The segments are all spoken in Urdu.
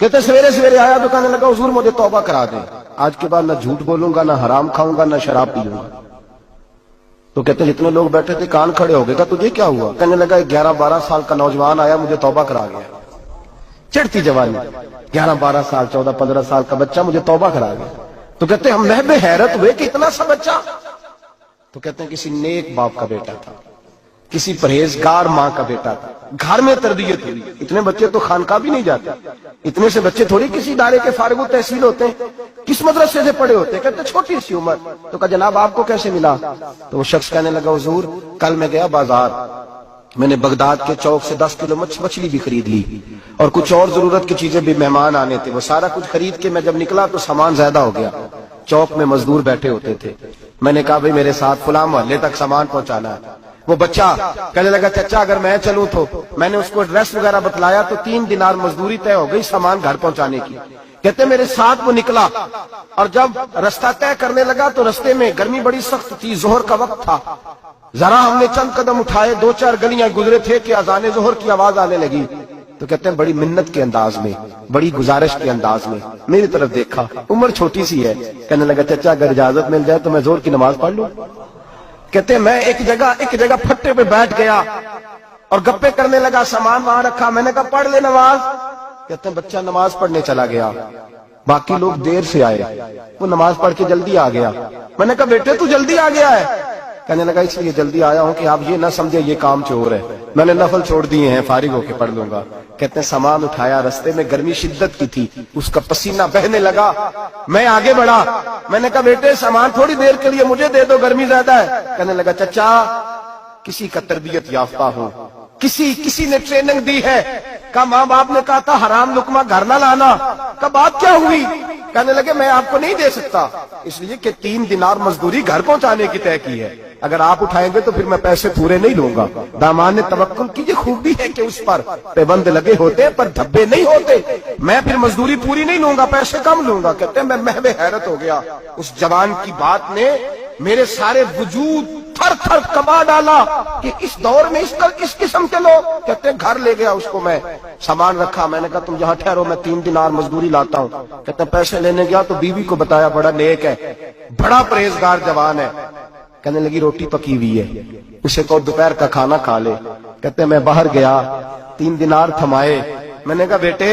کہتے سویرے سویرے آیا تو کہنے لگا حضور مجھے توبہ کرا دیں، آج کے بعد نہ جھوٹ بولوں گا، نہ حرام کھاؤں گا، نہ شراب پیوں گا۔ تو کہتے جتنے لوگ بیٹھے تھے کان کھڑے ہو گئے، کہا تجھے کیا ہوا؟ کہنے لگا 11-12 سال کا نوجوان آیا مجھے توبہ کرا گیا، چڑھتی جوانی، 11-12 سال 14-15 سال کا بچہ مجھے توبہ کرا گیا۔ تو کہتے ہم محب حیرت ہوئے کہ اتنا سا بچہ؟ تو کہتے ہیں کسی نیک باپ کا بیٹا تھا، کسی پرہیزگار ماں کا بیٹا تھا، گھر میں تربیت ہوئی۔ اتنے بچے تو خانقاہ بھی نہیں جاتے، اتنے سے بچے تھوڑی کسی ادارے کے فارغ التحصیل ہوتے ہیں، کس مدرسے سے پڑھے ہوتے ہیں؟ کہتے چھوٹی سی عمر۔ تو کہا جناب آپ کو کیسے ملا؟ تو وہ شخص کہنے لگا حضور کل میں گیا بازار، میں نے بغداد کے چوک سے 10 کلو مچھلی بھی خرید لی اور کچھ اور ضرورت کی چیزیں بھی، مہمان آنے تھے، وہ سارا کچھ خرید کے میں جب نکلا تو سامان زیادہ ہو گیا۔ چوک میں مزدور بیٹھے ہوتے تھے، میں نے کہا بھئی میرے ساتھ فلاں محلے تک سامان پہنچانا ہے۔ وہ بچہ کہنے لگا چچا اگر میں چلوں تو، میں نے اس کو ایڈریس وغیرہ بتلایا تو 3 دینار مزدوری طے ہو گئی سامان گھر پہنچانے کی۔ کہتے میرے ساتھ وہ نکلا اور جب رستہ طے کرنے لگا تو رستے میں گرمی بڑی سخت تھی، ظہر کا وقت تھا، ذرا ہم نے چند قدم اٹھائے، 2-4 گلیاں گزرے تھے کہ اذان ظہر کی آواز آنے لگی۔ تو کہتے ہیں بڑی منت کے انداز میں، بڑی گزارش کے انداز میں میری طرف دیکھا، عمر چھوٹی سی ہے، کہنے لگا چچا اگر اجازت مل جائے تو میں ظہر کی نماز پڑھ لوں۔ کہتے ہیں میں ایک جگہ پھٹے پہ بیٹھ گیا اور گپے کرنے لگا، سامان وہاں رکھا، میں نے کہا پڑھ لے نماز۔ کہتے ہیں بچہ نماز پڑھنے چلا گیا، باقی لوگ دیر سے آئے، وہ نماز پڑھ کے جلدی آ گیا۔ میں نے کہا بیٹے تو جلدی آ گیا ہے؟ کہنے لگا اس لیے جلدی آیا ہوں کہ آپ یہ نہ سمجھے یہ کام چور ہے، میں نے نفل چھوڑ دیے ہیں، فارغ ہو کے پڑھ لوں گا۔ کہتے ہیں سامان اٹھایا، رستے میں گرمی شدت کی تھی، اس کا پسینہ بہنے لگا، میں آگے بڑھا، میں نے کہا بیٹے سامان تھوڑی دیر کے لیے مجھے دے دو، گرمی زیادہ ہے۔ کہنے لگا چچا کسی کا تربیت یافتہ ہوں، کسی نے ٹریننگ دی ہے، کہا ماں باپ نے کہا تھا حرام لقمہ گھر نہ لانا، کہا بات کیا ہوئی؟ کہنے لگے میں آپ کو نہیں دے سکتا، اس لیے کہ 3 دینار مزدوری گھر پہنچانے کی طے کی ہے، اگر آپ اٹھائیں گے تو پھر میں پیسے پورے نہیں لوں گا۔ دامان نے توکل کی، یہ خوبی ہے کہ اس پر پابند لگے ہوتے پر دھبے نہیں ہوتے، میں پھر مزدوری پوری نہیں لوں گا، پیسے کم لوں گا۔ کہتے ہیں میں محو حیرت ہو گیا، اس جوان کی بات نے میرے سارے وجود تھر تھر کبا ڈالا کہ اس دور میں اس قسم کے لوگ۔ کہتے ہیں گھر لے گیا اس کو، میں سامان رکھا، میں نے کہا تم یہاں ٹھہرو میں 3 دینار مزدوری لاتا ہوں۔ کہتے ہیں پیسے لینے گیا تو بیوی کو بتایا بڑا نیک ہے، بڑا پرہیزگار جوان ہے، کہنے لگی روٹی پکی ہوئی ہے، اسے کہو دوپہر کا کھانا کھا لے۔ کہتے ہیں میں باہر گیا، 3 دینار تھمائے، میں نے کہا بیٹے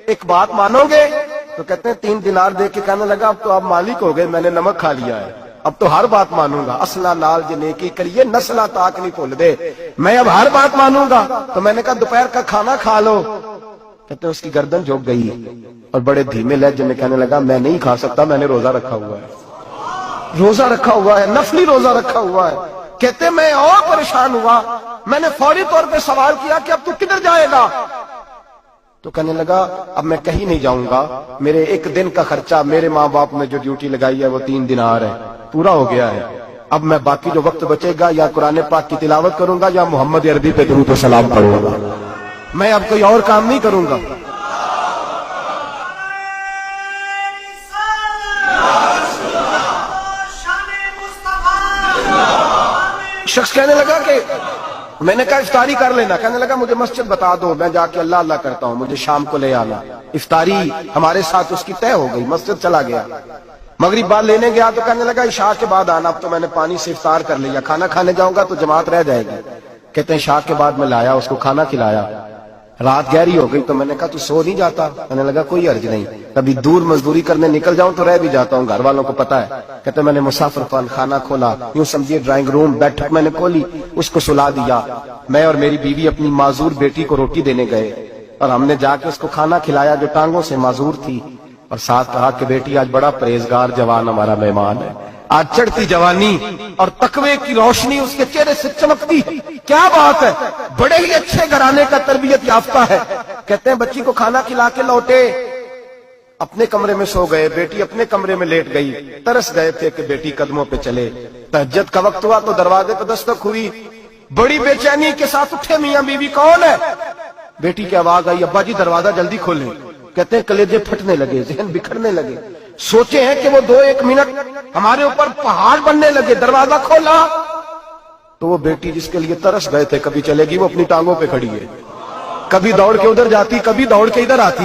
ایک بات مانو گے؟ تو کہتے ہیں 3 دینار دے کے کہنے لگا اب تو آپ مالک ہو گئے، میں نے نمک کھا لیا ہے، اب تو ہر بات مانوں گا، اصلہ نال جو نیکی کریے نسلہ تاک نہیں بھول دے، میں اب ہر بات مانوں گا۔ تو میں نے کہا دوپہر کا کھانا کھا لو۔ کہتے ہیں اس کی گردن جھک گئی اور بڑے دھیمے لہجے میں کہنے لگا میں نہیں کھا سکتا، میں نے روزہ رکھا ہوا ہے، روزہ رکھا ہوا ہے، نفلی روزہ رکھا ہوا ہے۔ کہتے ہیں میں اور پریشان ہوا، میں نے فوری طور پہ سوال کیا کہ اب تو کدھر جائے گا؟ تو کہنے لگا اب میں کہیں نہیں جاؤں گا، میرے 1 دن کا خرچہ میرے ماں باپ نے جو ڈیوٹی لگائی ہے وہ 3 دینار ہے، پورا ہو گیا ہے، اب میں باقی جو وقت بچے گا یا قرآن پاک کی تلاوت کروں گا یا محمد عربی پہ درود و سلام پڑھوں گا، میں اب کوئی اور کام نہیں کروں گا۔ شخص کہنے لگا کہ میں نے کہا افطاری کر لینا، کہنے لگا مجھے مسجد بتا دو، میں جا کے اللہ اللہ کرتا ہوں، مجھے شام کو لے آنا۔ افطاری ہمارے ساتھ اس کی طے ہو گئی، مسجد چلا گیا، مغرب بعد لینے گیا تو کہنے لگا عشاء کے بعد آنا، اب تو میں نے پانی سے افطار کر لیا، کھانا کھانے جاؤں گا تو جماعت رہ جائے گی۔ کہتے ہیں عشاء کے بعد میں لایا، اس کو کھانا کھلایا، رات گہری ہو گئی تو میں نے کہا تو سو نہیں جاتا؟ کہنے لگا کوئی حرج نہیں، کبھی دور مزدوری کرنے نکل جاؤں تو رہ بھی جاتا ہوں، گھر والوں کو پتا ہے۔ کہتے میں نے مسافر خانہ کھولا، یوں سمجھیے ڈرائنگ روم بیٹھک میں نے کھولی، اس کو سلا دیا، میں اور میری بیوی اپنی معذور بیٹی کو روٹی دینے گئے اور ہم نے جا کے اس کو کھانا کھلایا جو ٹانگوں سے معذور تھی، اور ساتھ کہا کہ بیٹی آج بڑا پرہیزگار جوان ہمارا مہمان ہے، آج چڑھتی جوانی اور تقوی کی روشنی اس کے چہرے سے چمکتی، کیا بات ہے، بڑے ہی اچھے گھرانے کا تربیت یافتہ ہے۔ کہتے ہیں بچی کو کھانا کھلا کے لوٹے، اپنے کمرے میں سو گئے، بیٹی اپنے کمرے میں لیٹ گئی، ترس گئے تھے کہ بیٹی قدموں پہ چلے۔ تہجد کا وقت ہوا تو دروازے پہ دستک ہوئی، بڑی بے چینی کے ساتھ اٹھے میاں بیوی، کون ہے؟ بیٹی کی آواز آئی ابا جی دروازہ جلدی کھولیں۔ کہتے ہیں کلیجے پھٹنے لگے، ذہن بکھرنے لگے، سوچے ہیں کہ وہ 2-1 منٹ ہمارے اوپر پہاڑ بننے لگے، دروازہ کھولا تو وہ بیٹی جس کے لیے ترس گئے تھے کبھی چلے گی، وہ اپنی ٹانگوں پہ کھڑی ہے، کبھی دوڑ کے ادھر جاتی، کبھی دوڑ کے ادھر آتی،